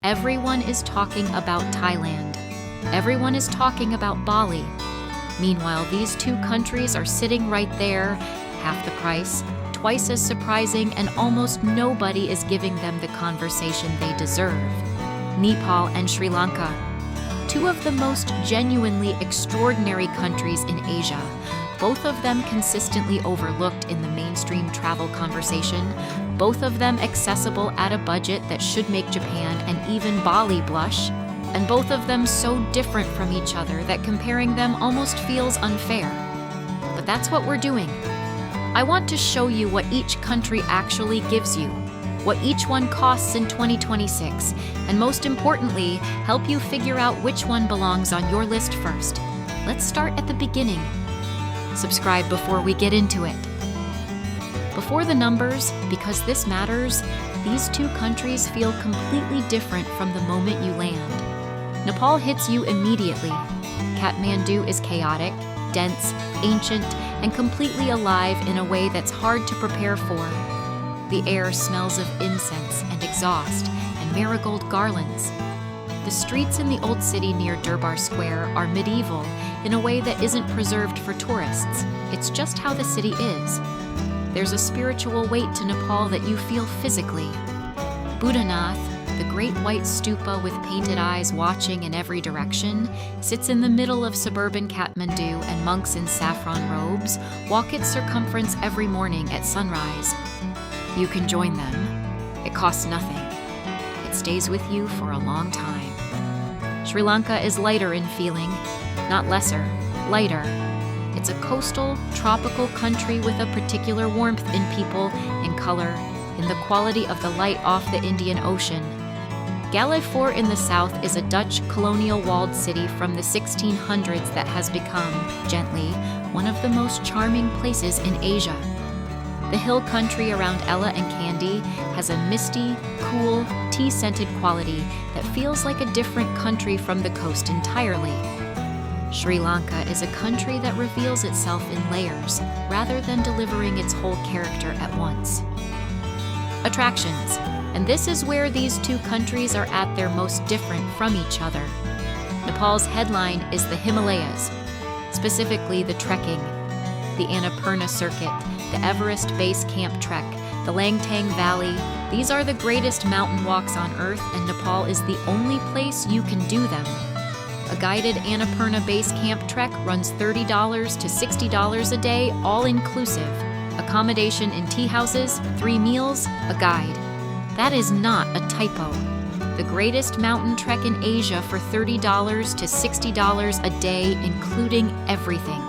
Everyone is talking about Thailand. Everyone is talking about Bali. Meanwhile, these two countries are sitting right there, half the price, twice as surprising, and almost nobody is giving them the conversation they deserve. Nepal and Sri Lanka. Two of the most genuinely extraordinary countries in Asia, both of them consistently overlooked in the mainstream travel conversation, both of them accessible at a budget that should make Japan and even Bali blush, and both of them so different from each other that comparing them almost feels unfair. But that's what we're doing. I want to show you what each country actually gives you, what each one costs in 2026, and most importantly, help you figure out which one belongs on your list first. Let's start at the beginning. Subscribe before we get into it. Before the numbers, because this matters, these two countries feel completely different from the moment you land. Nepal hits you immediately. Kathmandu is chaotic, dense, ancient, and completely alive in a way that's hard to prepare for. The air smells of incense and exhaust and marigold garlands. The streets in the old city near Durbar Square are medieval in a way that isn't preserved for tourists. It's just how the city is. There's a spiritual weight to Nepal that you feel physically. Buddhanath, the great white stupa with painted eyes watching in every direction, sits in the middle of suburban Kathmandu, and monks in saffron robes walk its circumference every morning at sunrise. You can join them. It costs nothing. It stays with you for a long time. Sri Lanka is lighter in feeling, not lesser, lighter. It's a coastal, tropical country with a particular warmth in people, in color, in the quality of the light off the Indian Ocean. Galifort in the south is a Dutch colonial walled city from the 1600s that has become, gently, one of the most charming places in Asia. The hill country around Ella and Kandy has a misty, cool, tea-scented quality that feels like a different country from the coast entirely. Sri Lanka is a country that reveals itself in layers, rather than delivering its whole character at once. Attractions, and this is where these two countries are at their most different from each other. Nepal's headline is the Himalayas, specifically the trekking, the Annapurna Circuit, the Everest Base Camp Trek, the Langtang Valley. These are the greatest mountain walks on Earth, and Nepal is the only place you can do them. A guided Annapurna Base Camp trek runs $30 to $60 a day, all inclusive. Accommodation in teahouses, 3 meals, a guide. That is not a typo. The greatest mountain trek in Asia for $30 to $60 a day, including everything.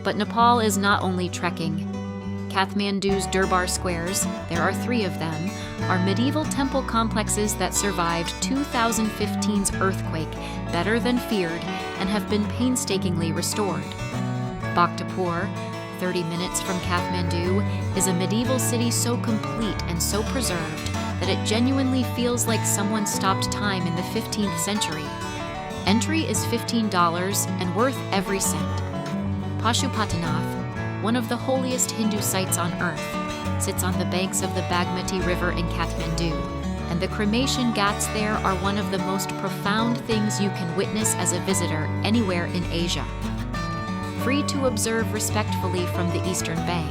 But Nepal is not only trekking. Kathmandu's Durbar Squares, there are 3 of them, are medieval temple complexes that survived 2015's earthquake better than feared and have been painstakingly restored. Bhaktapur, 30 minutes from Kathmandu, is a medieval city so complete and so preserved that it genuinely feels like someone stopped time in the 15th century. Entry is $15 and worth every cent. Pashupatinath, one of the holiest Hindu sites on earth, sits on the banks of the Bagmati River in Kathmandu, and the cremation ghats there are one of the most profound things you can witness as a visitor anywhere in Asia. Free to observe respectfully from the eastern bank.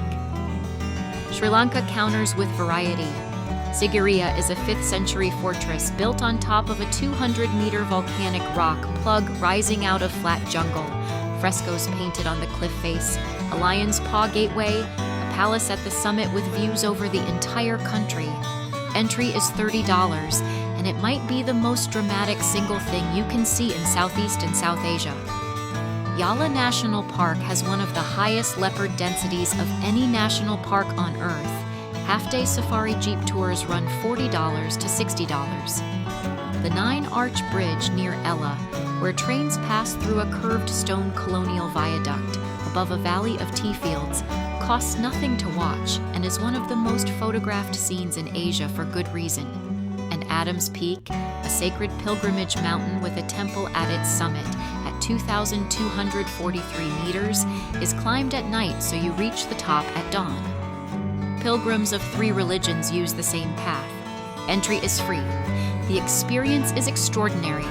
Sri Lanka counters with variety. Sigiriya is a 5th century fortress built on top of a 200-meter volcanic rock plug rising out of flat jungle. Frescoes painted on the cliff face, a lion's paw gateway, a palace at the summit with views over the entire country. Entry is $30, and it might be the most dramatic single thing you can see in Southeast and South Asia. Yala National Park has one of the highest leopard densities of any national park on Earth. Half-day safari jeep tours run $40 to $60. The 9-arch bridge near Ella, where trains pass through a curved stone colonial viaduct above a valley of tea fields, costs nothing to watch and is one of the most photographed scenes in Asia for good reason. And Adam's Peak, a sacred pilgrimage mountain with a temple at its summit at 2,243 meters, is climbed at night so you reach the top at dawn. Pilgrims of 3 religions use the same path. Entry is free. the experience is extraordinary.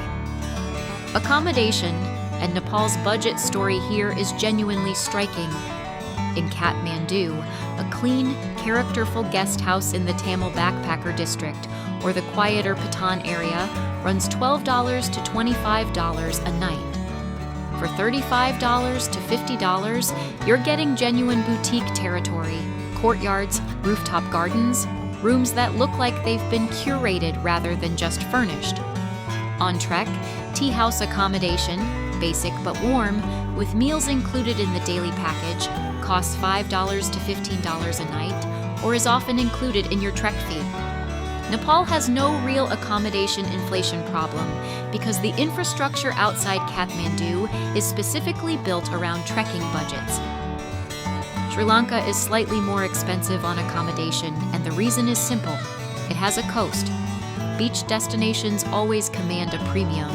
Accommodation, and Nepal's budget story here is genuinely striking. In Kathmandu, a clean, characterful guest house in the Tamil backpacker district, or the quieter Patan area, runs $12 to $25 a night. For $35 to $50, you're getting genuine boutique territory, courtyards, rooftop gardens, rooms that look like they've been curated rather than just furnished. On trek, tea house accommodation, basic but warm, with meals included in the daily package, costs $5 to $15 a night, or is often included in your trek fee. Nepal has no real accommodation inflation problem because the infrastructure outside Kathmandu is specifically built around trekking budgets. Sri Lanka is slightly more expensive on accommodation, and the reason is simple. It has a coast. Beach destinations always command a premium,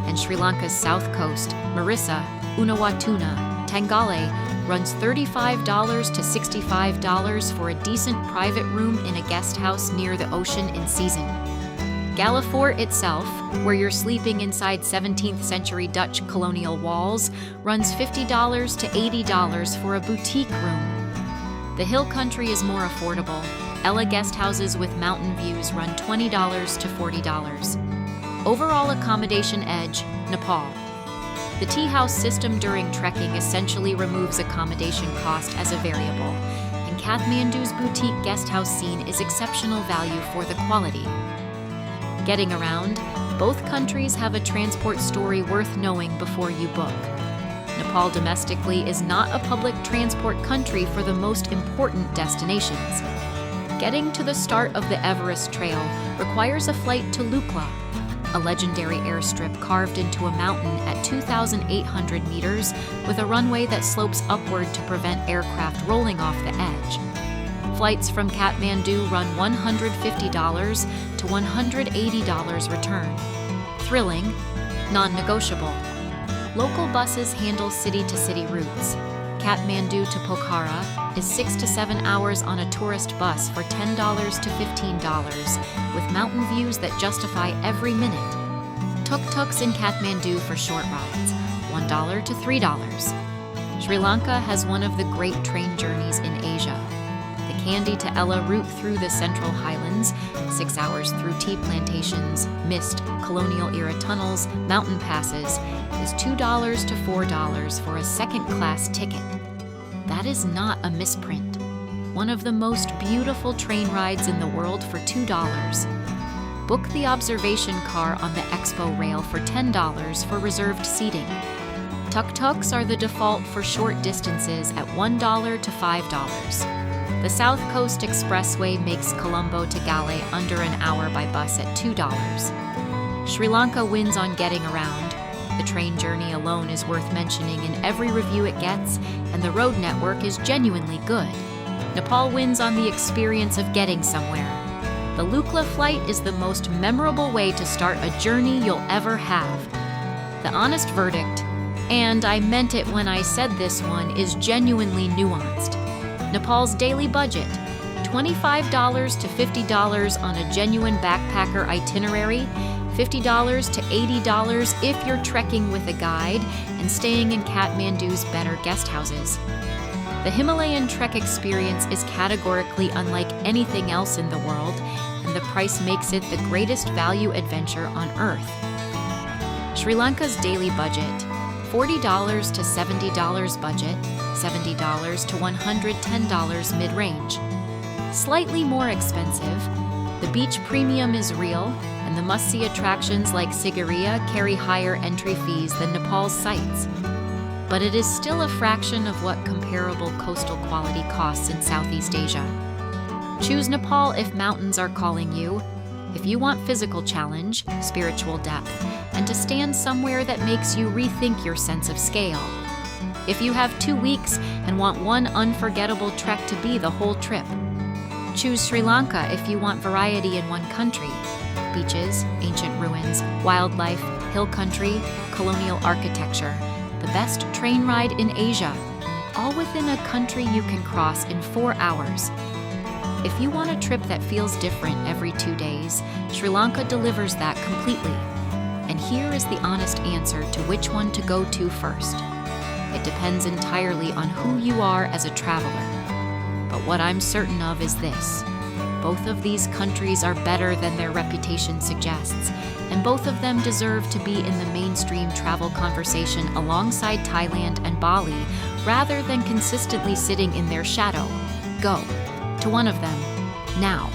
and Sri Lanka's south coast, Marissa, Unawatuna, Tangale, runs $35 to $65 for a decent private room in a guest house near the ocean in season. Galifort itself, where you're sleeping inside 17th century Dutch colonial walls, runs $50 to $80 for a boutique room. The hill country is more affordable. Ella guest houses with mountain views run $20 to $40. Overall accommodation edge, Nepal. The tea house system during trekking essentially removes accommodation cost as a variable, and Kathmandu's boutique guest house scene is exceptional value for the quality. Getting around, both countries have a transport story worth knowing before you book. Nepal domestically is not a public transport country for the most important destinations. Getting to the start of the Everest Trail requires a flight to Lukla, a legendary airstrip carved into a mountain at 2,800 meters with a runway that slopes upward to prevent aircraft rolling off the edge. Flights from Kathmandu run $150 to $180 return. Thrilling, non-negotiable. Local buses handle city-to-city routes. Kathmandu to Pokhara is 6 to 7 hours on a tourist bus for $10 to $15, with mountain views that justify every minute. Tuk-tuks in Kathmandu for short rides, $1 to $3. Sri Lanka has one of the great train journeys in Asia. The Kandy to Ella route through the Central Highlands, 6 hours through tea plantations, mist, colonial-era tunnels, mountain passes, is $2 to $4 for a second-class ticket. That is not a misprint. One of the most beautiful train rides in the world for $2. Book the observation car on the Expo rail for $10 for reserved seating. Tuk-tuks are the default for short distances at $1 to $5. The South Coast Expressway makes Colombo to Gale under an hour by bus at $2. Sri Lanka wins on getting around. The train journey alone is worth mentioning in every review it gets, and the road network is genuinely good. Nepal wins on the experience of getting somewhere. The Lukla flight is the most memorable way to start a journey you'll ever have. The honest verdict, and I meant it when I said this one, is genuinely nuanced. Nepal's daily budget, $25 to $50 on a genuine backpacker itinerary, $50 to $80 if you're trekking with a guide and staying in Kathmandu's better guest houses. The Himalayan trek experience is categorically unlike anything else in the world, and the price makes it the greatest value adventure on Earth. Sri Lanka's daily budget, $40 to $70 budget, $70 to $110 mid-range. Slightly more expensive, the beach premium is real, and the must-see attractions like Sigiriya carry higher entry fees than Nepal's sites. But it is still a fraction of what comparable coastal quality costs in Southeast Asia. Choose Nepal if mountains are calling you, if you want physical challenge, spiritual depth, and to stand somewhere that makes you rethink your sense of scale. If you have 2 weeks and want one unforgettable trek to be the whole trip. Choose Sri Lanka if you want variety in one country. Beaches, ancient ruins, wildlife, hill country, colonial architecture. The best train ride in Asia, all within a country you can cross in 4 hours. If you want a trip that feels different every 2 days, Sri Lanka delivers that completely. And here is the honest answer to which one to go to first. It depends entirely on who you are as a traveler. But what I'm certain of is this: both of these countries are better than their reputation suggests, and both of them deserve to be in the mainstream travel conversation alongside Thailand and Bali, rather than consistently sitting in their shadow. Go to one of them now.